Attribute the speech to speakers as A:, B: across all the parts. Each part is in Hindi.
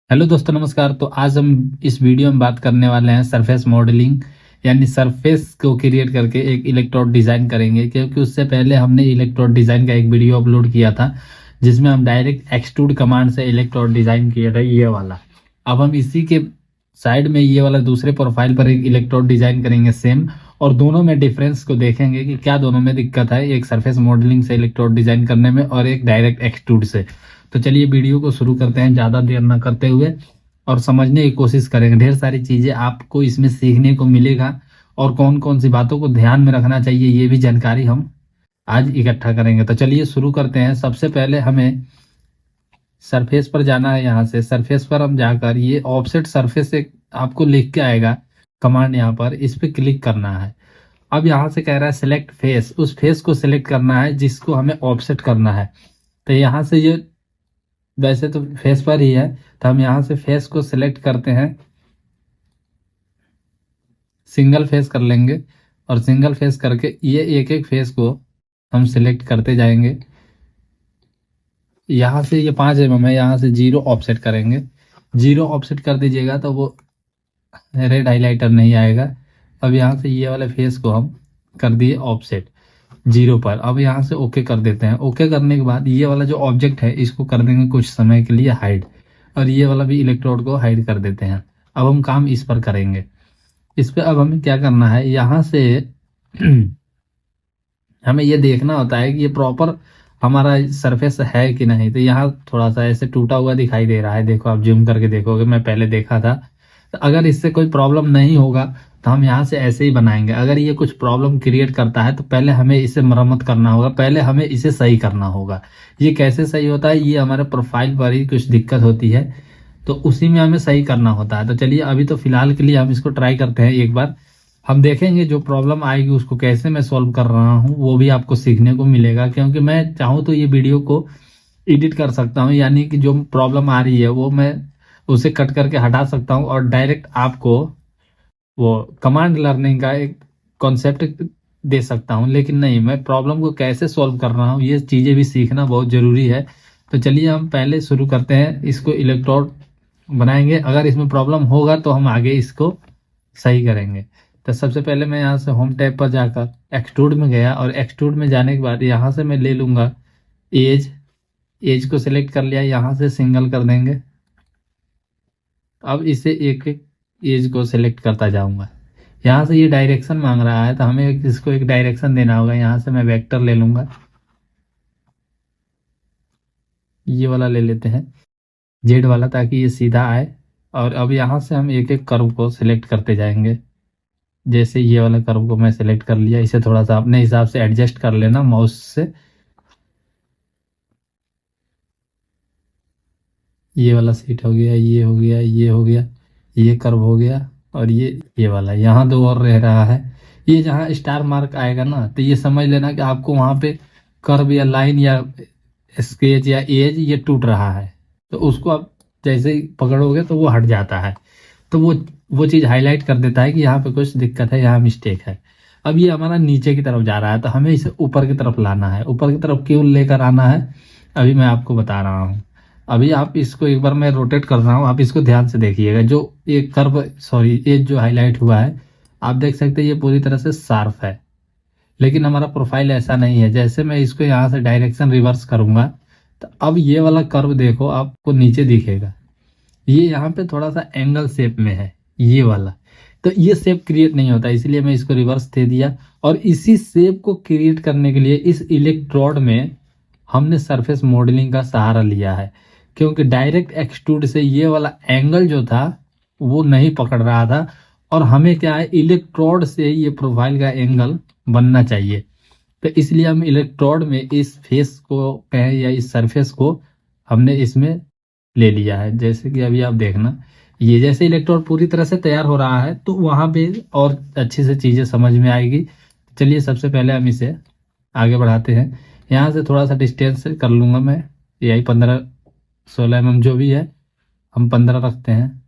A: हेलो दोस्तों, नमस्कार। तो आज हम इस वीडियो में बात करने वाले हैं सरफेस मॉडलिंग, यानी सरफेस को क्रिएट करके एक इलेक्ट्रोड डिज़ाइन करेंगे। क्योंकि उससे पहले हमने इलेक्ट्रोड डिज़ाइन का एक वीडियो अपलोड किया था जिसमें हम डायरेक्ट एक्सट्रूड कमांड से इलेक्ट्रोड डिज़ाइन किया था, ये वाला। अब हम इसी के साइड में ये वाला दूसरे प्रोफाइल पर एक इलेक्ट्रोड डिज़ाइन करेंगे सेम, और दोनों में डिफरेंस को देखेंगे कि क्या दोनों में दिक्कत है, एक सरफेस मॉडलिंग से इलेक्ट्रोड डिज़ाइन करने में और एक डायरेक्ट एक्सट्रूड से। तो चलिए वीडियो को शुरू करते हैं ज़्यादा देर ना करते हुए, और समझने की कोशिश करेंगे। ढेर सारी चीज़ें आपको इसमें सीखने को मिलेगा, और कौन कौन सी बातों को ध्यान में रखना चाहिए ये भी जानकारी हम आज इकट्ठा करेंगे। तो चलिए शुरू करते हैं। सबसे पहले हमें सरफेस पर जाना है। यहाँ से सरफेस पर हम जाकर ये ऑफसेट सरफेस एक आपको लिख के आएगा कमांड, यहाँ पर इस पर क्लिक करना है। अब यहाँ से कह रहा है सिलेक्ट फेस, उस फेस को सिलेक्ट करना है जिसको हमें ऑफसेट करना है। तो यहाँ से ये वैसे तो फेस पर ही है, तो हम यहाँ से फेस को सिलेक्ट करते हैं, सिंगल फेस कर लेंगे। और सिंगल फेस करके ये एक एक फेस को हम सिलेक्ट करते जाएंगे। यहाँ से ये 5 mm है, यहाँ से 0 ऑफसेट करेंगे। 0 ऑफसेट कर दीजिएगा तो वो रेड हाईलाइटर नहीं आएगा। अब यहाँ से ये वाले फेस को हम कर दिए ऑफसेट 0 पर। अब यहाँ से ओके कर देते हैं। ओके करने के बाद ये वाला जो ऑब्जेक्ट है इसको कर देंगे कुछ समय के लिए हाइड, और ये वाला भी इलेक्ट्रोड को हाइड कर देते हैं। अब हम काम इस पर करेंगे। इस पे अब हमें क्या करना है, यहाँ से हमें ये देखना होता है कि ये प्रॉपर हमारा सरफेस है कि नहीं। तो यहाँ थोड़ा सा ऐसे टूटा हुआ दिखाई दे रहा है, देखो आप जूम करके देखोगे, मैं पहले देखा था। तो अगर इससे कोई प्रॉब्लम नहीं होगा तो हम यहाँ से ऐसे ही बनाएंगे। अगर ये कुछ प्रॉब्लम क्रिएट करता है तो पहले हमें इसे मरम्मत करना होगा, पहले हमें इसे सही करना होगा। ये कैसे सही होता है, ये हमारे प्रोफाइल पर ही कुछ दिक्कत होती है, तो उसी में हमें सही करना होता है। तो चलिए अभी तो फिलहाल के लिए हम इसको ट्राई करते हैं एक बार। हम देखेंगे जो प्रॉब्लम आएगी उसको कैसे मैं सॉल्व कर रहा हूँ, वो भी आपको सीखने को मिलेगा। क्योंकि मैं चाहूँ तो ये वीडियो को एडिट कर सकता हूँ, यानी कि जो प्रॉब्लम आ रही है वो मैं उसे कट करके हटा सकता हूँ, और डायरेक्ट आपको वो कमांड लर्निंग का एक कॉन्सेप्ट दे सकता हूँ। लेकिन नहीं, मैं प्रॉब्लम को कैसे सॉल्व कर रहा हूँ ये चीज़ें भी सीखना बहुत ज़रूरी है। तो चलिए हम पहले शुरू करते हैं, इसको इलेक्ट्रोड बनाएंगे। अगर इसमें प्रॉब्लम होगा तो हम आगे इसको सही करेंगे। तो सबसे पहले मैं यहाँ से होम टैब पर जाकर एक्सट्रूड में गया, और एक्सट्रूड में जाने के बाद यहाँ से मैं ले लूँगा एज। एज को सिलेक्ट कर लिया, यहाँ से सिंगल कर देंगे। अब इसे एक एक एज को सिलेक्ट करता जाऊँगा। यहाँ से ये डायरेक्शन मांग रहा है तो हमें इसको एक डायरेक्शन देना होगा। यहाँ से मैं वेक्टर ले लूँगा, ये वाला ले लेते हैं जेड वाला, ताकि ये सीधा आए। और अब यहाँ से हम एक एक कर्व को सिलेक्ट करते जाएंगे। जैसे ये वाला कर्व को मैं सिलेक्ट कर लिया, इसे थोड़ा सा अपने हिसाब से एडजस्ट कर लेना माउस से। ये वाला सीट हो गया, ये हो गया, ये हो गया, ये कर्व हो गया, और ये वाला यहाँ दो और रह रहा है। ये जहाँ स्टार मार्क आएगा ना, तो ये समझ लेना कि आपको वहाँ पे कर्व या लाइन या स्केच या एज ये टूट रहा है। तो उसको आप जैसे ही पकड़ोगे तो वो हट जाता है, तो वो चीज़ हाईलाइट कर देता है कि यहाँ पे कुछ दिक्कत है, यहाँ मिस्टेक है। अब ये हमारा नीचे की तरफ जा रहा है, तो हमें इसे ऊपर की तरफ लाना है। ऊपर की तरफ क्यों लेकर आना है अभी मैं आपको बता रहा हूँ। अभी आप इसको एक बार मैं रोटेट कर रहा हूँ, आप इसको ध्यान से देखिएगा। जो ये कर्व सॉरी ये जो हाईलाइट हुआ है, आप देख सकते हैं ये पूरी तरह से शार्प है। लेकिन हमारा प्रोफाइल ऐसा नहीं है। जैसे मैं इसको यहाँ से डायरेक्शन रिवर्स करूँगा तो अब ये वाला कर्व देखो आपको नीचे दिखेगा। ये यहाँ पे थोड़ा सा एंगल शेप में है ये वाला, तो ये शेप क्रिएट नहीं होता, इसलिए मैं इसको रिवर्स दे दिया। और इसी शेप को क्रिएट करने के लिए इस इलेक्ट्रोड में हमने सरफेस मॉडलिंग का सहारा लिया है। क्योंकि डायरेक्ट एक्सट्रूड से ये वाला एंगल जो था वो नहीं पकड़ रहा था, और हमें क्या है, इलेक्ट्रोड से ये प्रोफाइल का एंगल बनना चाहिए। तो इसलिए हम इलेक्ट्रोड में इस फेस को कहें या इस सरफेस को हमने इसमें ले लिया है। जैसे कि अभी आप देखना, ये जैसे इलेक्ट्रोड पूरी तरह से तैयार हो रहा है तो वहाँ पे और अच्छे से चीज़ें समझ में आएगी। चलिए सबसे पहले हम इसे आगे बढ़ाते हैं। यहाँ से थोड़ा सा डिस्टेंस कर लूँगा मैं, यही 15-16 mm जो भी है, हम 15 रखते हैं।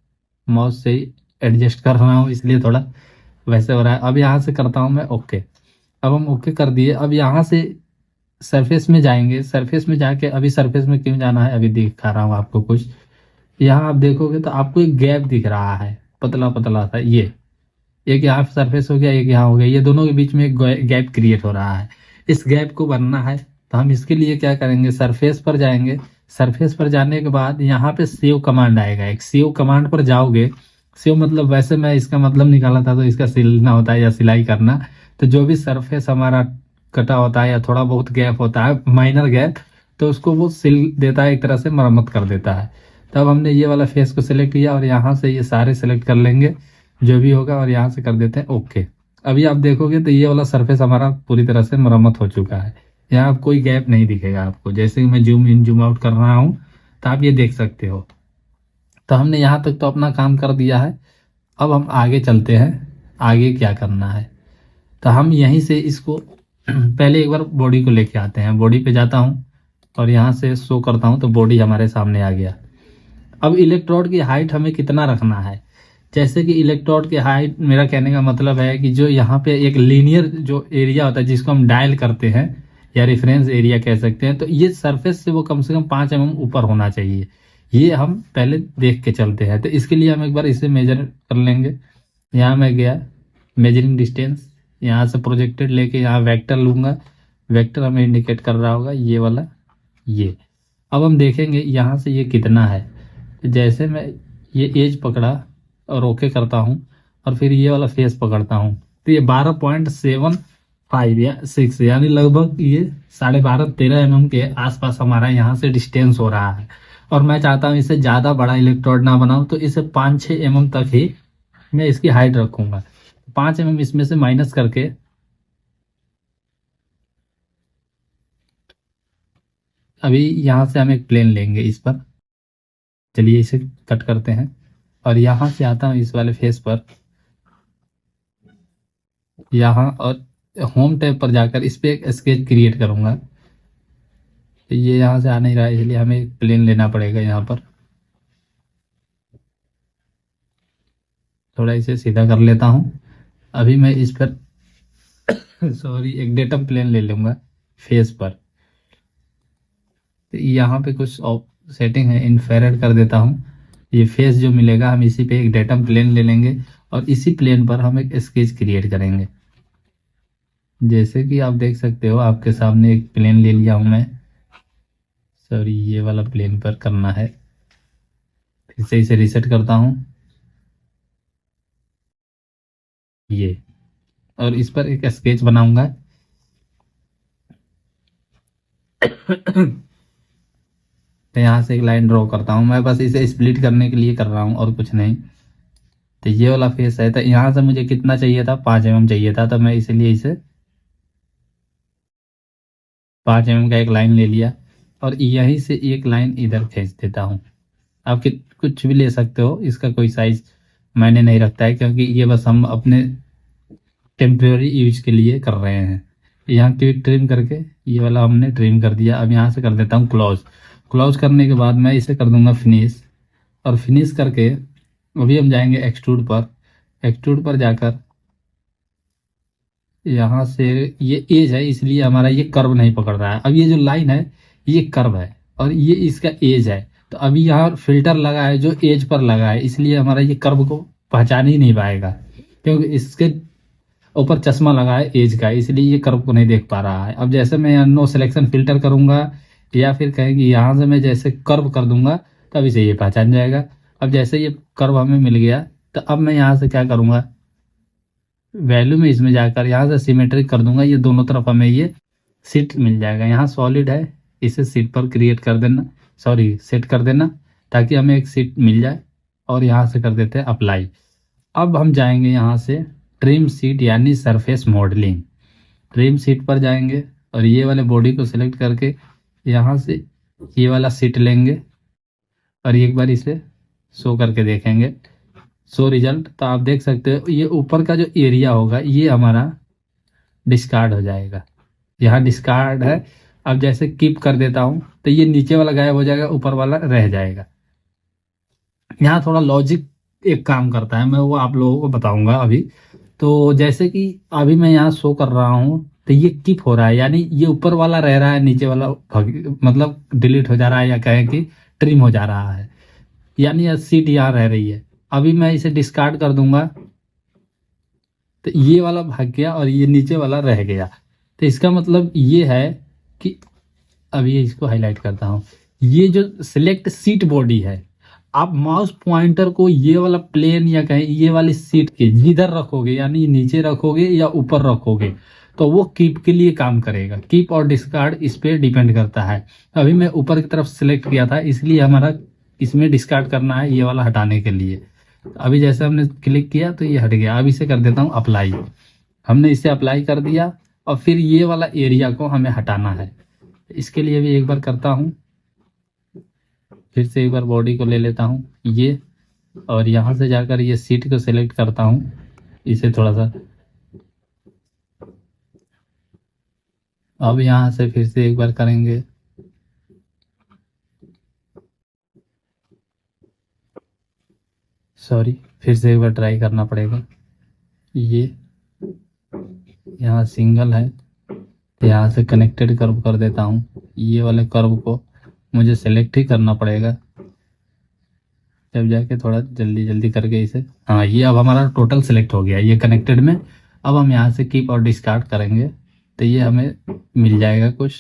A: माउस से ही एडजस्ट कर रहा हूँ इसलिए थोड़ा वैसे हो रहा है। अब यहाँ से करता हूँ मैं ओके। अब हम ओके कर दिए। अब यहाँ से सरफेस में जाएंगे। सरफेस में जाके, अभी सरफेस में क्यों जाना है अभी दिखा रहा हूँ आपको कुछ। यहाँ आप देखोगे तो आपको एक गैप दिख रहा है, पतला पतला सा। ये एक यहाँ सरफेस हो गया, एक यहाँ हो गया, ये दोनों के बीच में एक गैप क्रिएट हो रहा है। इस गैप को भरना है तो हम इसके लिए क्या करेंगे, सरफेस पर जाएंगे। सरफेस पर जाने के बाद यहाँ पे सेव कमांड आएगा, एक सेव कमांड पर जाओगे। सेव मतलब, वैसे मैं इसका मतलब निकाला था तो इसका सिलना होता है या सिलाई करना। तो जो भी सरफेस हमारा कटा होता है या थोड़ा बहुत गैप होता है, माइनर गैप, तो उसको वो सिल देता है, एक तरह से मरम्मत कर देता है। तब हमने ये वाला फेस को सिलेक्ट किया और यहाँ से ये सारे सिलेक्ट कर लेंगे जो भी होगा, और यहाँ से कर देते हैं ओके। अभी आप देखोगे तो ये वाला सरफेस हमारा पूरी तरह से मरम्मत हो चुका है। यहाँ कोई गैप नहीं दिखेगा आपको। जैसे कि मैं जूम इन जूम आउट कर रहा हूँ तो आप ये देख सकते हो। तो हमने यहाँ तक तो अपना काम कर दिया है। अब हम आगे चलते हैं, आगे क्या करना है। तो हम यहीं से इसको पहले एक बार बॉडी को लेके आते हैं। बॉडी पे जाता हूँ और यहाँ से शो करता हूँ तो बॉडी हमारे सामने आ गया। अब इलेक्ट्रोड की हाइट हमें कितना रखना है। जैसे कि इलेक्ट्रोड की हाइट, मेरा कहने का मतलब है कि जो यहाँ पे एक लीनियर जो एरिया होता है जिसको हम डायल करते हैं या रेफरेंस एरिया कह सकते हैं, तो ये सरफेस से वो कम से कम 5 mm ऊपर होना चाहिए। ये हम पहले देख के चलते हैं। तो इसके लिए हम एक बार इसे मेजर कर लेंगे। यहाँ मैं गया मेजरिंग डिस्टेंस, यहाँ से प्रोजेक्टेड लेके यहाँ वेक्टर लूंगा। वेक्टर हमें इंडिकेट कर रहा होगा ये वाला, ये। अब हम देखेंगे यहाँ से ये कितना है। तो जैसे मैं ये एज पकड़ा और ओके करता हूँ और फिर ये वाला फेस पकड़ता हूँ, तो ये 12.75 या 6, यानी लगभग ये 12.5-13 mm के आसपास हमारा यहाँ से डिस्टेंस हो रहा है। और मैं चाहता हूँ इससे ज़्यादा बड़ा इलेक्ट्रोड ना बनाऊँ, तो इसे 5-6 mm तक ही मैं इसकी हाइट रखूँगा। 5 mm इसमें से माइनस करके अभी यहाँ से हम एक प्लेन लेंगे इस पर। चलिए इसे कट करते हैं और यहाँ से आता हूँ इस वाले फेस पर, यहाँ, और होम टैब पर जाकर इस पे एक स्केच क्रिएट करूँगा। तो ये यहाँ से आ नहीं रहा है, इसलिए हमें एक प्लेन लेना पड़ेगा। यहाँ पर थोड़ा इसे सीधा कर लेता हूँ। अभी मैं इस पर सॉरी, एक डेटम प्लेन ले लूँगा फेस पर। तो यहाँ पे कुछ सेटिंग है, इन्फ्रारेड कर देता हूँ। ये फेस जो मिलेगा हम इसी पे एक डेटम प्लेन ले लेंगे और इसी प्लेन पर हम एक स्केच क्रिएट करेंगे। जैसे कि आप देख सकते हो आपके सामने एक प्लेन ले लिया हूँ मैं। सॉरी, ये वाला प्लेन पर करना है। फिर से इसे रीसेट करता हूँ, ये, और इस पर एक स्केच बनाऊंगा। तो यहाँ से एक लाइन ड्रॉ करता हूँ। मैं बस इसे स्प्लिट करने के लिए कर रहा हूँ और कुछ नहीं। तो ये वाला फेस है। तो यहाँ से मुझे कितना चाहिए था, 5 mm चाहिए था। तो मैं इसलिए इसे 5 mm का एक लाइन ले लिया और यहीं से एक लाइन इधर खींच देता हूँ। आप कुछ भी ले सकते हो, इसका कोई साइज मायने नहीं रखता है, क्योंकि ये बस हम अपने टेम्प्रेरी यूज के लिए कर रहे हैं। यहाँ क्विक ट्रिम करके ये वाला हमने ट्रिम कर दिया। अब यहाँ से कर देता हूँ क्लोज। क्लोज करने के बाद मैं इसे कर दूंगा फिनिश, और फिनिश करके अभी हम जाएंगे एक्सट्रूड पर। एक्सट्रूड पर जाकर यहाँ से, ये एज है इसलिए हमारा ये कर्व नहीं पकड़ रहा है। अब ये जो लाइन है ये कर्व है और ये इसका एज है। तो अभी यहाँ फिल्टर लगा है जो एज पर लगा है, इसलिए हमारा ये कर्व को पहचान ही नहीं पाएगा, क्योंकि इसके ऊपर चश्मा लगा है एज का, इसलिए ये कर्व को नहीं देख पा रहा है। अब जैसे मैं यहाँ नो सिलेक्शन फिल्टर करूंगा या फिर कहेंगे यहाँ से मैं जैसे कर्व कर दूंगा, तब इसे ये पहचान जाएगा। अब जैसे ये कर्व हमें मिल गया, तो अब मैं यहाँ से क्या करूंगा, वैल्यू में इसमें जाकर यहाँ से सिमेट्रिक कर दूंगा। ये दोनों तरफ हमें ये सीट मिल जाएगा। यहाँ सॉलिड है, इसे सीट पर क्रिएट कर देना, सॉरी सेट कर देना, ताकि हमें एक सीट मिल जाए। और यहाँ से कर देते हैं अप्लाई। अब हम जाएंगे यहाँ से ट्रिम सीट यानी सरफेस मॉडलिंग। ट्रिम सीट पर जाएंगे और ये वाले बॉडी को सिलेक्ट करके यहाँ से ये वाला सीट लेंगे और एक बार इसे शो करके देखेंगे, शो रिजल्ट। तो आप देख सकते हो ये ऊपर का जो एरिया होगा ये हमारा डिस्कार्ड हो जाएगा। यहाँ डिस्कार्ड है। अब जैसे कीप कर देता हूँ तो ये नीचे वाला गायब हो जाएगा, ऊपर वाला रह जाएगा। यहाँ थोड़ा लॉजिक एक काम करता है, मैं वो आप लोगों को बताऊंगा अभी। तो जैसे कि अभी मैं यहाँ शो कर रहा हूँ तो ये कीप हो रहा है, यानी ये ऊपर वाला रह रहा है, नीचे वाला मतलब डिलीट हो जा रहा है, या कहें कि ट्रिम हो जा रहा है। यानी सीट यहाँ रह रही है। अभी मैं इसे डिस्कार्ड कर दूंगा तो ये वाला भाग गया और ये नीचे वाला रह गया। तो इसका मतलब ये है कि अभी इसको हाईलाइट करता हूँ, ये जो सिलेक्ट सीट बॉडी है, आप माउस पॉइंटर को ये वाला प्लेन या कहें ये वाली सीट के जिधर रखोगे, यानी नीचे रखोगे या ऊपर रखोगे, तो वो कीप के लिए काम करेगा। कीप और डिस्कार्ड इस पे डिपेंड करता है। अभी मैं ऊपर की तरफ सिलेक्ट किया था, इसलिए हमारा इसमें डिस्कार्ड करना है ये वाला हटाने के लिए। अभी जैसे हमने क्लिक किया तो ये हट गया। अब इसे कर देता हूँ अप्लाई। हमने इसे अप्लाई कर दिया और फिर ये वाला एरिया को हमें हटाना है। इसके लिए भी एक बार करता हूँ, फिर से एक बार बॉडी को ले लेता हूँ ये, और यहाँ से जाकर ये सीट को सिलेक्ट करता हूँ। इसे थोड़ा सा अब यहाँ से फिर से एक बार करेंगे। सॉरी, फिर से एक बार ट्राई करना पड़ेगा। ये यहाँ सिंगल है तो यहाँ से कनेक्टेड कर्व कर देता हूँ। ये वाले कर्व को मुझे सेलेक्ट ही करना पड़ेगा, जब जाके थोड़ा जल्दी जल्दी करके इसे, हाँ ये अब हमारा टोटल सेलेक्ट हो गया ये कनेक्टेड में। अब हम यहाँ से कीप और डिस्कार्ड करेंगे तो ये हमें मिल जाएगा कुछ।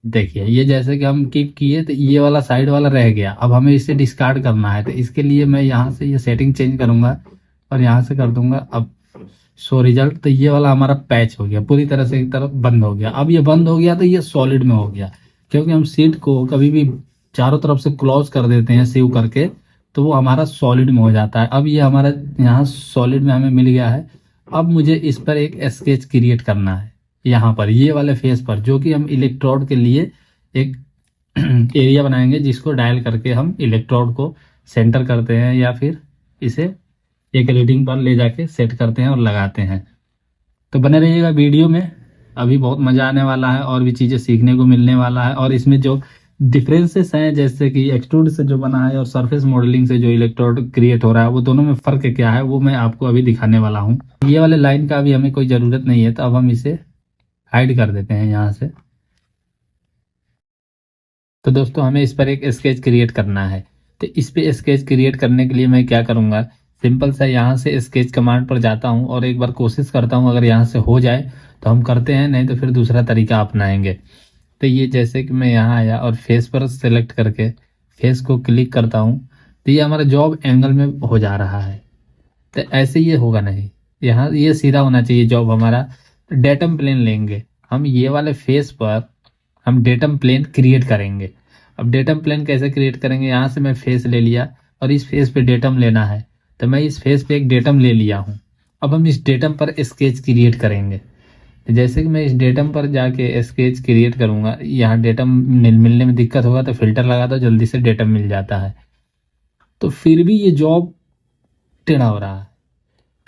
A: देखिए ये जैसे कि हम कीप किए तो ये वाला साइड वाला रह गया। अब हमें इसे डिस्कार्ड करना है तो इसके लिए मैं यहाँ से ये सेटिंग चेंज करूंगा और यहाँ से कर दूंगा अब शो रिजल्ट। तो ये वाला हमारा पैच हो गया, पूरी तरह से एक तरफ बंद हो गया। अब ये बंद हो गया तो ये सॉलिड में हो गया, क्योंकि हम सीट को कभी भी चारों तरफ से क्लोज कर देते हैं सेव करके तो वो हमारा सॉलिड में हो जाता है। अब ये हमारा यहाँ सॉलिड में हमें मिल गया है। अब मुझे इस पर एक स्केच क्रिएट करना है, यहाँ पर ये वाले फेस पर, जो कि हम इलेक्ट्रोड के लिए एक एरिया बनाएंगे जिसको डायल करके हम इलेक्ट्रोड को सेंटर करते हैं या फिर इसे एक रीडिंग पर ले जाके सेट करते हैं और लगाते हैं। तो बने रहिएगा वीडियो में, अभी बहुत मजा आने वाला है और भी चीजें सीखने को मिलने वाला है। और इसमें जो डिफरेंसेस हैं, जैसे कि एक्सट्रूड से जो बना है और सरफेस मॉडलिंग से जो इलेक्ट्रोड क्रिएट हो रहा है, वो दोनों में फर्क क्या है वो मैं आपको अभी दिखाने वाला हूँ। ये वाले लाइन का अभी हमें कोई जरूरत नहीं है तो अब हम इसे हाइड कर देते हैं यहाँ से। तो दोस्तों हमें इस पर एक स्केच क्रिएट करना है। तो इस पे स्केच क्रिएट करने के लिए मैं क्या करूंगा, सिंपल सा यहाँ से स्केच कमांड पर जाता हूँ और एक बार कोशिश करता हूँ, अगर यहाँ से हो जाए तो हम करते हैं, नहीं तो फिर दूसरा तरीका अपनाएंगे। तो ये जैसे कि मैं यहाँ आया और फेस पर सेलेक्ट करके फेस को क्लिक करता हूँ तो ये हमारा जॉब एंगल में हो जा रहा है। तो ऐसे ये होगा नहीं, यहाँ ये सीधा होना चाहिए जॉब हमारा। तो डेटम प्लेन लेंगे हम, ये वाले फेस पर हम डेटम प्लेन क्रिएट करेंगे। अब डेटम प्लेन कैसे क्रिएट करेंगे, यहाँ से मैं फेस ले लिया और इस फेस पे डेटम लेना है तो मैं इस फेस पे एक डेटम ले लिया हूँ। अब हम इस डेटम पर स्केच क्रिएट करेंगे। जैसे कि मैं इस डेटम पर जाके स्केच क्रिएट करूंगा, यहाँ डेटम मिलने में दिक्कत होगा तो फिल्टर लगा दो, जल्दी से डेटम मिल जाता है। तो फिर भी ये जॉब टेढ़ा हो रहा है,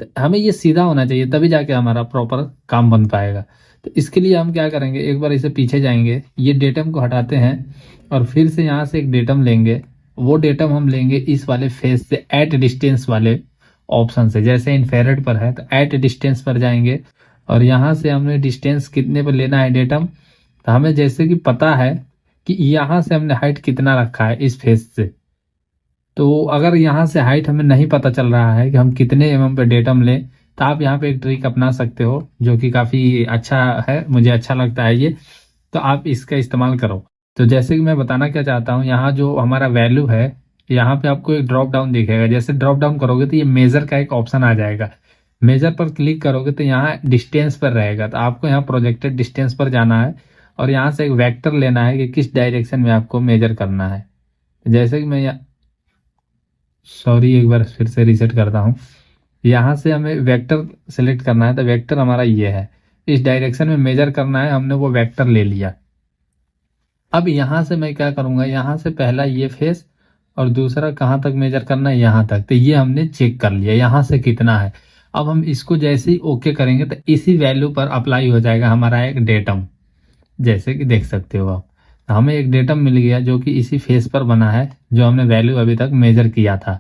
A: तो हमें ये सीधा होना चाहिए तभी जाके हमारा प्रॉपर काम बन पाएगा। तो इसके लिए हम क्या करेंगे, एक बार इसे पीछे जाएंगे, ये डेटम को हटाते हैं और फिर से यहाँ से एक डेटम लेंगे। वो डेटम हम लेंगे इस वाले फेस से एट डिस्टेंस वाले ऑप्शन से। जैसे इन्फ्रारेड पर है तो एट डिस्टेंस पर जाएंगे और यहाँ से हमें डिस्टेंस कितने पर लेना है डेटम। तो हमें जैसे कि पता है कि यहाँ से हमने हाइट कितना रखा है इस फेस से, तो अगर यहाँ से हाइट हमें नहीं पता चल रहा है कि हम कितने mm पे डेटम लें, तो आप यहाँ पे एक ट्रिक अपना सकते हो जो कि काफ़ी अच्छा है, मुझे अच्छा लगता है ये, तो आप इसका इस्तेमाल करो। तो जैसे कि मैं बताना क्या चाहता हूँ, यहाँ जो हमारा वैल्यू है यहाँ पे आपको एक ड्रॉप डाउन दिखेगा। जैसे ड्रॉप डाउन करोगे तो ये मेजर का एक ऑप्शन आ जाएगा। मेजर पर क्लिक करोगे तो यहाँ डिस्टेंस पर रहेगा, तो आपको यहाँ प्रोजेक्टेड डिस्टेंस पर जाना है और यहाँ से एक वेक्टर लेना है कि किस डायरेक्शन में आपको मेजर करना है। जैसे कि मैं सॉरी एक बार फिर से रीसेट करता हूँ, यहाँ से हमें वेक्टर सेलेक्ट करना है। तो वेक्टर हमारा ये है, इस डायरेक्शन में मेजर करना है, हमने वो वेक्टर ले लिया। अब यहाँ से मैं क्या करूँगा, यहाँ से पहला ये फेस और दूसरा कहाँ तक मेजर करना है, यहाँ तक। तो ये हमने चेक कर लिया यहाँ से कितना है। अब हम इसको जैसे ही ओके करेंगे तो इसी वैल्यू पर अप्लाई हो जाएगा हमारा एक डेटम, जैसे कि देख सकते हो आप। हमें एक डेटम मिल गया जो कि इसी फेस पर बना है जो हमने वैल्यू अभी तक मेजर किया था।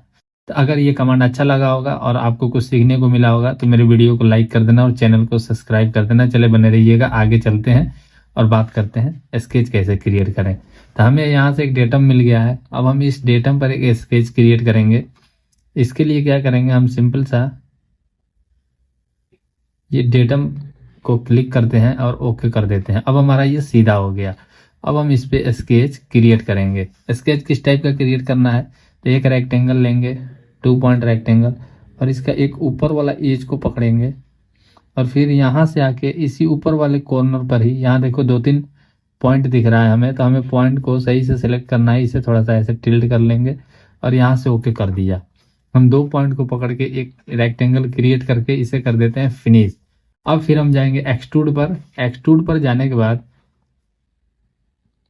A: तो अगर ये कमांड अच्छा लगा होगा और आपको कुछ सीखने को मिला होगा तो मेरे वीडियो को लाइक कर देना और चैनल को सब्सक्राइब कर देना। चले बने रहिएगा, आगे चलते हैं और बात करते हैं स्केच कैसे क्रिएट करें। तो हमें यहाँ से एक डेटम मिल गया है। अब हम इस डेटम पर एक स्केच क्रिएट करेंगे। इसके लिए क्या करेंगे, हम सिंपल सा ये डेटम को क्लिक करते हैं और ओके कर देते हैं। अब हमारा ये सीधा हो गया। अब हम इस पे स्केच क्रिएट करेंगे। स्केच किस टाइप का क्रिएट करना है, तो एक रेक्टेंगल लेंगे, 2 पॉइंट रेक्टेंगल, और इसका एक ऊपर वाला एज को पकड़ेंगे और फिर यहाँ से आके इसी ऊपर वाले कॉर्नर पर ही, यहाँ देखो 2-3 पॉइंट दिख रहा है हमें, तो हमें पॉइंट को सही से सिलेक्ट करना है। इसे थोड़ा सा ऐसे टिल्ट कर लेंगे और यहाँ से ओके कर दिया। हम 2 पॉइंट को पकड़ के एक रेक्टेंगल क्रिएट करके इसे कर देते हैं फिनिश। अब फिर हम जाएंगे एक्सट्रूड पर। एक्सट्रूड पर जाने के बाद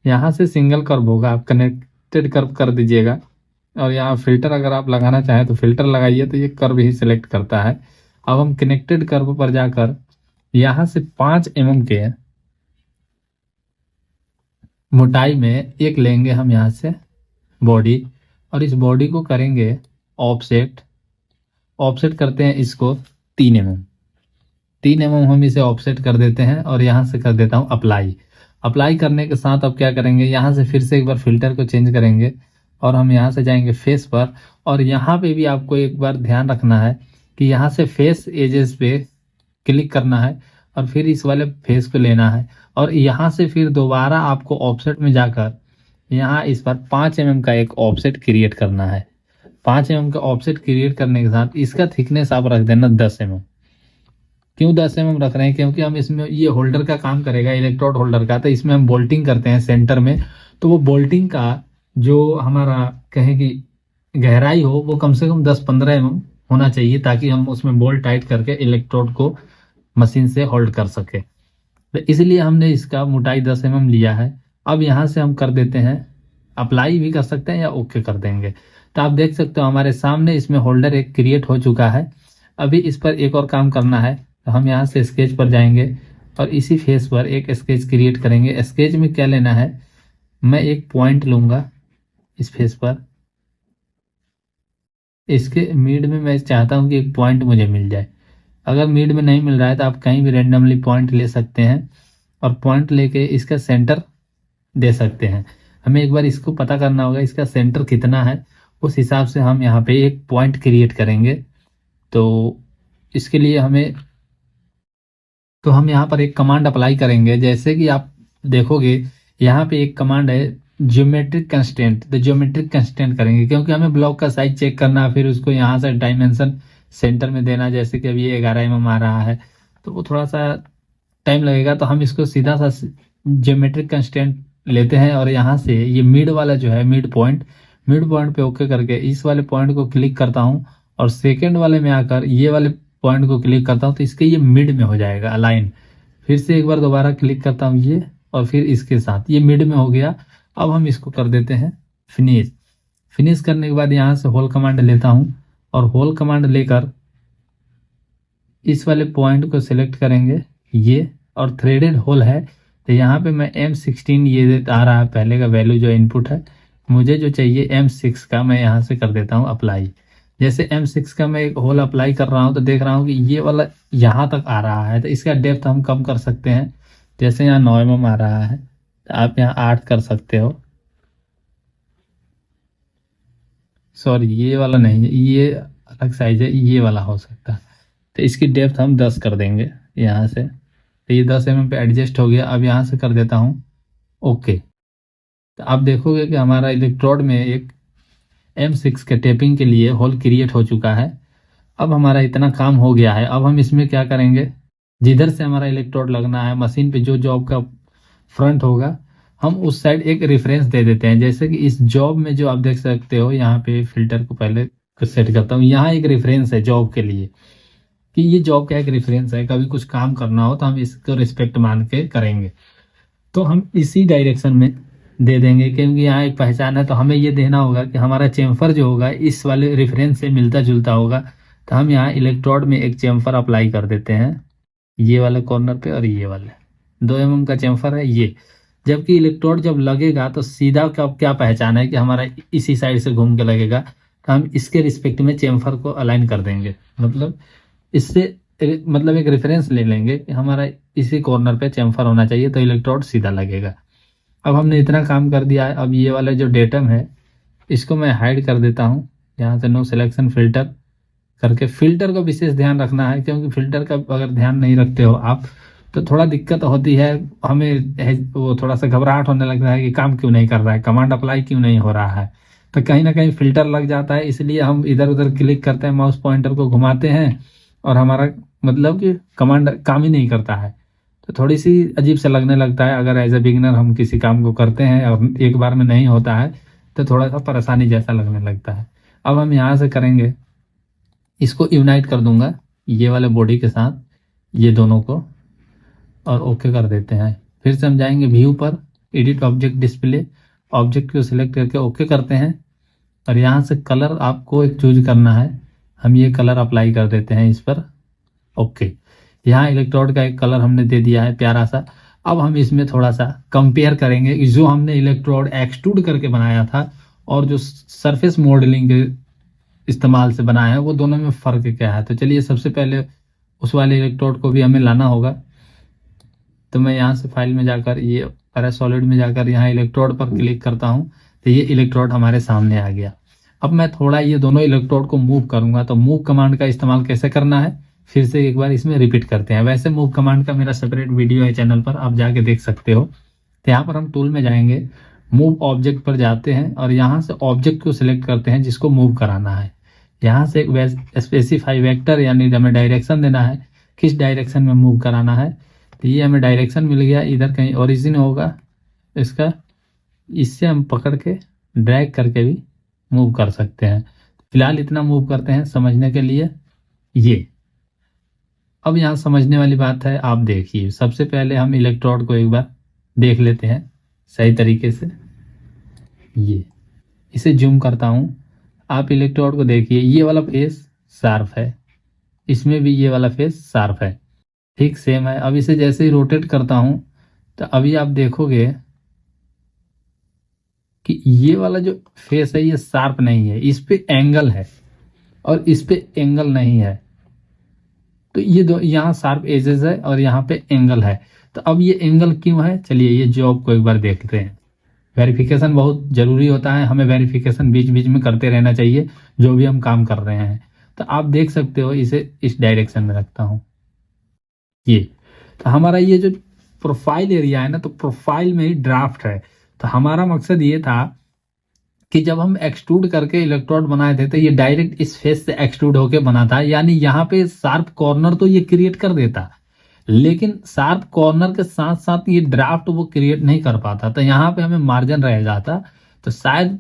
A: यहाँ से सिंगल कर्व होगा, आप कनेक्टेड कर्व कर दीजिएगा। और यहाँ फिल्टर अगर आप लगाना चाहें तो फिल्टर लगाइए, तो ये कर्व ही सिलेक्ट करता है। अब हम कनेक्टेड कर्व पर जाकर यहाँ से 5 mm के मोटाई में एक लेंगे हम यहाँ से बॉडी, और इस बॉडी को करेंगे ऑफसेट। ऑफसेट करते हैं इसको 3 mm। 3 mm हम इसे ऑफसेट कर देते हैं और यहाँ से कर देता हूँ अप्लाई। अप्लाई करने के साथ अब क्या करेंगे, यहाँ से फिर से एक बार फिल्टर को चेंज करेंगे और हम यहाँ से जाएंगे फेस पर। और यहाँ पे भी आपको एक बार ध्यान रखना है कि यहाँ से फेस एजेस पे क्लिक करना है और फिर इस वाले फेस को लेना है और यहाँ से फिर दोबारा आपको ऑफसेट में जाकर यहाँ इस बार 5 mm का एक ऑफसेट क्रिएट करना है। 5 mm का ऑफसेट क्रिएट करने के साथ इसका थिकनेस आप रख देना 10 mm। क्यों 10 mm रख रहे हैं, क्योंकि हम इसमें ये होल्डर का काम करेगा, इलेक्ट्रोड होल्डर का, तो इसमें हम बोल्टिंग करते हैं सेंटर में। तो वो बोल्टिंग का जो हमारा कहें कि गहराई हो वो कम से कम 10-15 mm होना चाहिए, ताकि हम उसमें बोल्ट टाइट करके इलेक्ट्रोड को मशीन से होल्ड कर सके। तो इसलिए हमने इसका मोटाई 10 mm लिया है। अब यहाँ से हम कर देते हैं, अप्लाई भी कर सकते हैं या ओके कर देंगे। तो आप देख सकते हो हमारे सामने इसमें होल्डर एक क्रिएट हो चुका है। अभी इस पर एक और काम करना है, तो हम यहाँ से स्केच पर जाएंगे और इसी फेस पर एक स्केच क्रिएट करेंगे। स्केच में क्या लेना है, मैं एक पॉइंट लूंगा इस फेस पर, इसके मिड में मैं चाहता हूँ कि एक पॉइंट मुझे मिल जाए। अगर मिड में नहीं मिल रहा है तो आप कहीं भी रेंडमली पॉइंट ले सकते हैं और पॉइंट लेके इसका सेंटर दे सकते हैं। हमें एक बार इसको पता करना होगा इसका सेंटर कितना है, उस हिसाब से हम यहाँ पे एक पॉइंट क्रिएट करेंगे। तो इसके लिए हम यहाँ पर एक कमांड अप्लाई करेंगे। जैसे कि आप देखोगे यहाँ पे एक कमांड है ज्योमेट्रिक कंस्टेंट, तो ज्योमेट्रिक कंस्टेंट करेंगे क्योंकि हमें ब्लॉक का साइज चेक करना, फिर उसको यहाँ से डायमेंशन सेंटर में देना। जैसे कि अभी ये 11 mm आ रहा है तो वो थोड़ा सा टाइम लगेगा, तो हम इसको सीधा सा ज्योमेट्रिक कंस्टेंट लेते हैं और यहाँ से ये मिड वाला जो है मिड पॉइंट पे ओके करके इस वाले पॉइंट को क्लिक करता हूँ और सेकेंड वाले में आकर ये वाले पॉइंट को क्लिक करता हूँ, तो इसके ये मिड में हो जाएगा अलाइन। फिर से एक बार दोबारा क्लिक करता हूँ ये, और फिर इसके साथ ये मिड में हो गया। अब हम इसको कर देते हैं फिनिश। फिनिश करने के बाद यहाँ से होल कमांड लेता हूँ और होल कमांड लेकर इस वाले पॉइंट को सिलेक्ट करेंगे ये, और थ्रेडेड होल है तो यहाँ पे मैं M16 ये आ रहा है पहले का वैल्यू जो इनपुट है, मुझे जो चाहिए M6 का मैं यहाँ से कर देता हूँ अप्लाई। जैसे M6 का मैं एक होल अप्लाई कर रहा हूँ तो देख रहा हूँ कि ये वाला यहाँ तक आ रहा है, तो इसका डेप्थ हम कम कर सकते हैं। जैसे यहाँ 9 mm आ रहा है तो आप यहाँ 8 कर सकते हो। सॉरी ये वाला नहीं है, ये अलग साइज है, ये वाला हो सकता है। तो इसकी डेप्थ हम 10 कर देंगे यहाँ से, तो ये 10 mm पे एडजस्ट हो गया। अब यहाँ से कर देता हूँ ओके। तो आप देखोगे कि हमारा इलेक्ट्रोड में एक M6 के टेपिंग के लिए होल क्रिएट हो चुका है। अब हमारा इतना काम हो गया है। अब हम इसमें क्या करेंगे, जिधर से हमारा इलेक्ट्रोड लगना है मशीन पे, जो जॉब का फ्रंट होगा, हम उस साइड एक रेफरेंस दे देते हैं। जैसे कि इस जॉब में जो आप देख सकते हो, यहाँ पे फिल्टर को पहले सेट करता हूँ, यहाँ एक रेफरेंस है जॉब के लिए कि ये जॉब का एक रेफरेंस है, कभी कुछ काम करना हो तो हम इसको रिस्पेक्ट मान के करेंगे। तो हम इसी डायरेक्शन में दे देंगे क्योंकि यहाँ एक पहचान है। तो हमें ये देना होगा कि हमारा चेम्फर जो होगा इस वाले रेफरेंस से मिलता जुलता होगा। तो हम यहाँ इलेक्ट्रोड में एक चेम्फर अप्लाई कर देते हैं ये वाले कॉर्नर पे, और ये वाले 2 mm का चेम्फर है ये। जबकि इलेक्ट्रोड जब लगेगा तो सीधा क्या पहचान है कि हमारा इसी साइड से घूम के लगेगा, तो हम इसके रिस्पेक्ट में चेम्फर को अलाइन कर देंगे। मतलब इससे एक रेफरेंस ले लेंगे कि हमारा इसी कॉर्नर पे चेम्फर होना चाहिए, तो इलेक्ट्रोड सीधा लगेगा। अब हमने इतना काम कर दिया है। अब ये वाला जो डेटम है इसको मैं हाइड कर देता हूँ। यहाँ से नो सिलेक्शन फिल्टर करके, फिल्टर का विशेष ध्यान रखना है, क्योंकि फिल्टर का अगर ध्यान नहीं रखते हो आप तो थोड़ा दिक्कत होती है। वो थोड़ा सा घबराहट होने लगता है कि काम क्यों नहीं कर रहा है, कमांड अप्लाई क्यों नहीं हो रहा है, तो कहीं ना कहीं फिल्टर लग जाता है। इसलिए हम इधर उधर क्लिक करते हैं, माउस पॉइंटर को घुमाते हैं और हमारा मतलब कि कमांड काम ही नहीं करता है। तो थोड़ी सी अजीब सा लगने लगता है अगर एज ए बिगिनर हम किसी काम को करते हैं और एक बार में नहीं होता है तो थोड़ा सा परेशानी जैसा लगने लगता है। अब हम यहाँ से करेंगे, इसको यूनाइट कर दूंगा ये वाले बॉडी के साथ, ये दोनों को, और ओके कर देते हैं। फिर से हम जाएंगे व्यू पर, एडिट ऑब्जेक्ट डिस्प्ले, ऑब्जेक्ट को सिलेक्ट करके ओके करते हैं। और यहाँ से कलर आपको एक चूज करना है, हम ये कलर अप्लाई कर देते हैं इस पर, ओके। यहाँ इलेक्ट्रोड का एक कलर हमने दे दिया है प्यारा सा। अब हम इसमें थोड़ा सा कंपेयर करेंगे जो हमने इलेक्ट्रोड एक्सट्रूड करके बनाया था और जो सरफेस मॉडलिंग के इस्तेमाल से बनाया है, वो दोनों में फ़र्क क्या है। तो चलिए सबसे पहले उस वाले इलेक्ट्रोड को भी हमें लाना होगा। तो मैं यहाँ से फाइल में जाकर, ये पैरासॉलिड में जाकर यहाँ इलेक्ट्रोड पर क्लिक करता हूँ, तो ये इलेक्ट्रोड हमारे सामने आ गया। अब मैं थोड़ा ये दोनों इलेक्ट्रोड को मूव करूंगा। तो मूव कमांड का इस्तेमाल कैसे करना है फिर से एक बार इसमें रिपीट करते हैं। वैसे मूव कमांड का मेरा सेपरेट वीडियो है चैनल पर, आप जाके देख सकते हो। तो यहाँ पर हम टूल में जाएंगे, मूव ऑब्जेक्ट पर जाते हैं और यहाँ से ऑब्जेक्ट को सिलेक्ट करते हैं जिसको मूव कराना है। यहाँ से एक स्पेसिफाई वेक्टर यानी हमें डायरेक्शन देना है, किस डायरेक्शन में मूव कराना है। तो ये हमें डायरेक्शन मिल गया, इधर कहीं ओरिजिन होगा इसका, इससे हम पकड़ के ड्रैग करके भी मूव कर सकते हैं। फिलहाल इतना मूव करते हैं समझने के लिए ये। अब यहाँ समझने वाली बात है, आप देखिए सबसे पहले हम इलेक्ट्रोड को एक बार देख लेते हैं सही तरीके से। ये इसे जूम करता हूँ, आप इलेक्ट्रोड को देखिए, ये वाला फेस शार्प है, इसमें भी ये वाला फेस शार्प है, ठीक सेम है। अब इसे जैसे ही रोटेट करता हूँ तो अभी आप देखोगे कि ये वाला जो फेस है ये शार्प नहीं है, इस पे एंगल है और इस पे एंगल नहीं है। तो ये दो यहाँ शार्प एजेस है और यहाँ पे एंगल है। तो अब ये एंगल क्यों है, चलिए ये जॉब को एक बार देखते हैं। वेरिफिकेशन बहुत जरूरी होता है, हमें वेरिफिकेशन बीच बीच में करते रहना चाहिए जो भी हम काम कर रहे हैं। तो आप देख सकते हो, इसे इस डायरेक्शन में रखता हूँ ये। तो हमारा ये जो प्रोफाइल एरिया है ना, तो प्रोफाइल में ही ड्राफ्ट है। तो हमारा मकसद ये था कि जब हम एक्सट्रूड करके इलेक्ट्रोड बनाए थे तो ये डायरेक्ट इस फेस से एक्सट्रूड होके बना था, यानी यहाँ पे शार्प कॉर्नर तो ये क्रिएट कर देता, लेकिन शार्प कॉर्नर के साथ साथ ये ड्राफ्ट वो क्रिएट नहीं कर पाता। तो यहाँ पे हमें मार्जिन रह जाता, तो शायद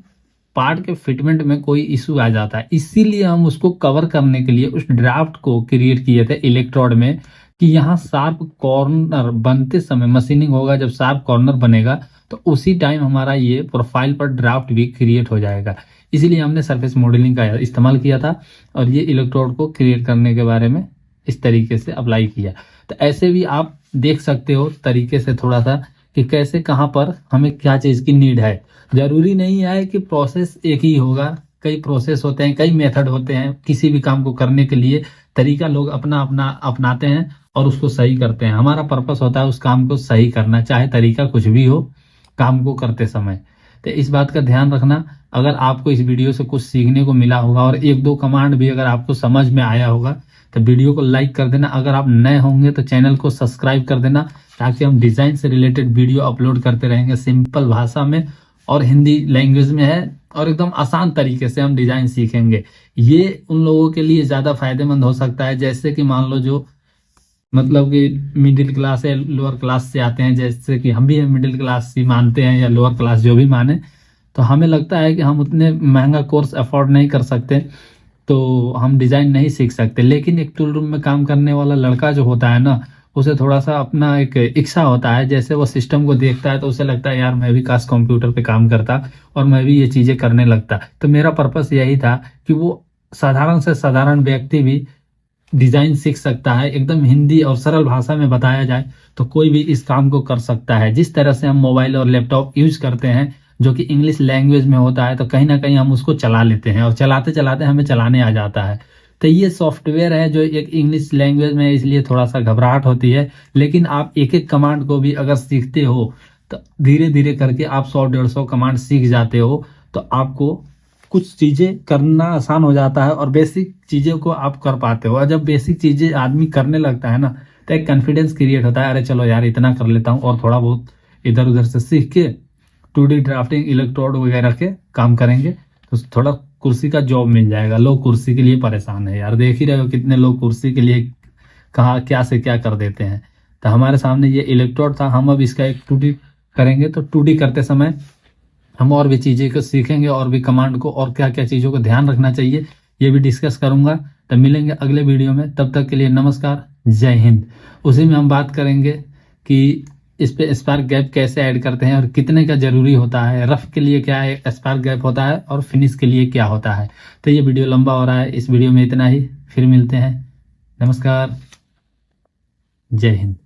A: पार्ट के फिटमेंट में कोई इशू आ जाता है। इसीलिए हम उसको कवर करने के लिए उस ड्राफ्ट को क्रिएट किए थे इलेक्ट्रोड में, कि यहाँ शार्प कॉर्नर बनते समय मशीनिंग होगा, जब शार्प कॉर्नर बनेगा तो उसी टाइम हमारा ये प्रोफाइल पर ड्राफ्ट भी क्रिएट हो जाएगा। इसीलिए हमने सरफेस मॉडलिंग का इस्तेमाल किया था और ये इलेक्ट्रोड को क्रिएट करने के बारे में इस तरीके से अप्लाई किया। तो ऐसे भी आप देख सकते हो तरीके से थोड़ा सा कि कैसे कहाँ पर हमें क्या चीज़ की नीड है। जरूरी नहीं है कि प्रोसेस एक ही होगा, कई प्रोसेस होते हैं, कई मेथड होते हैं। किसी भी काम को करने के लिए तरीका लोग अपना अपना अपनाते हैं और उसको सही करते हैं। हमारा पर्पस होता है उस काम को सही करना, चाहे तरीका कुछ भी हो काम को करते समय। तो इस बात का ध्यान रखना। अगर आपको इस वीडियो से कुछ सीखने को मिला होगा और एक दो कमांड भी अगर आपको समझ में आया होगा तो वीडियो को लाइक कर देना। अगर आप नए होंगे तो चैनल को सब्सक्राइब कर देना, ताकि हम डिजाइन से रिलेटेड वीडियो अपलोड करते रहेंगे सिंपल भाषा में और हिंदी लैंग्वेज में है, और एकदम आसान तरीके से हम डिजाइन सीखेंगे। ये उन लोगों के लिए ज्यादा फायदेमंद हो सकता है जैसे कि मान लो जो मतलब कि मिडिल क्लास या लोअर क्लास से आते हैं, जैसे कि हम भी मिडिल क्लास ही मानते हैं या लोअर क्लास जो भी माने, तो हमें लगता है कि हम उतने महंगा कोर्स अफोर्ड नहीं कर सकते तो हम डिज़ाइन नहीं सीख सकते। लेकिन एक टूल रूम में काम करने वाला लड़का जो होता है ना, उसे थोड़ा सा अपना एक इच्छा होता है, जैसे वो सिस्टम को देखता है तो उसे लगता है यार मैं भी काश कंप्यूटर पे काम करता और मैं भी ये चीज़ें करने लगता। तो मेरा पर्पस यही था कि वो साधारण से साधारण व्यक्ति भी डिजाइन सीख सकता है, एकदम हिंदी और सरल भाषा में बताया जाए तो कोई भी इस काम को कर सकता है। जिस तरह से हम मोबाइल और लैपटॉप यूज करते हैं जो कि इंग्लिश लैंग्वेज में होता है, तो कहीं ना कहीं हम उसको चला लेते हैं और चलाते चलाते हमें चलाने आ जाता है। तो ये सॉफ्टवेयर है जो एक इंग्लिश लैंग्वेज में है, इसलिए थोड़ा सा घबराहट होती है। लेकिन आप एक एक कमांड को भी अगर सीखते हो तो धीरे धीरे करके आप 100-150 कमांड सीख जाते हो, तो आपको कुछ चीज़ें करना आसान हो जाता है और बेसिक चीज़ों को आप कर पाते हो। और जब बेसिक चीज़ें आदमी करने लगता है ना, तो एक कॉन्फिडेंस क्रिएट होता है, अरे चलो यार इतना कर लेता हूँ और थोड़ा बहुत इधर उधर से सीख के 2D ड्राफ्टिंग, इलेक्ट्रोड वगैरह के काम करेंगे तो थोड़ा कुर्सी का जॉब मिल जाएगा। लोग कुर्सी के लिए परेशान है यार, देख ही रहे हो कितने लोग कुर्सी के लिए कहाँ क्या से क्या कर देते हैं। तो हमारे सामने ये इलेक्ट्रोड था, हम अब इसका एक 2D करेंगे। तो 2D करते समय हम और भी चीज़ें को सीखेंगे और भी कमांड को और क्या क्या चीज़ों को ध्यान रखना चाहिए ये भी डिस्कस करूंगा। तो मिलेंगे अगले वीडियो में, तब तक के लिए नमस्कार, जय हिंद। उसी में हम बात करेंगे कि इस पे स्पार्क गैप कैसे ऐड करते हैं और कितने का जरूरी होता है, रफ के लिए क्या है स्पार्क गैप होता है और फिनिश के लिए क्या होता है। तो ये वीडियो लंबा हो रहा है, इस वीडियो में इतना ही, फिर मिलते हैं। नमस्कार, जय हिंद।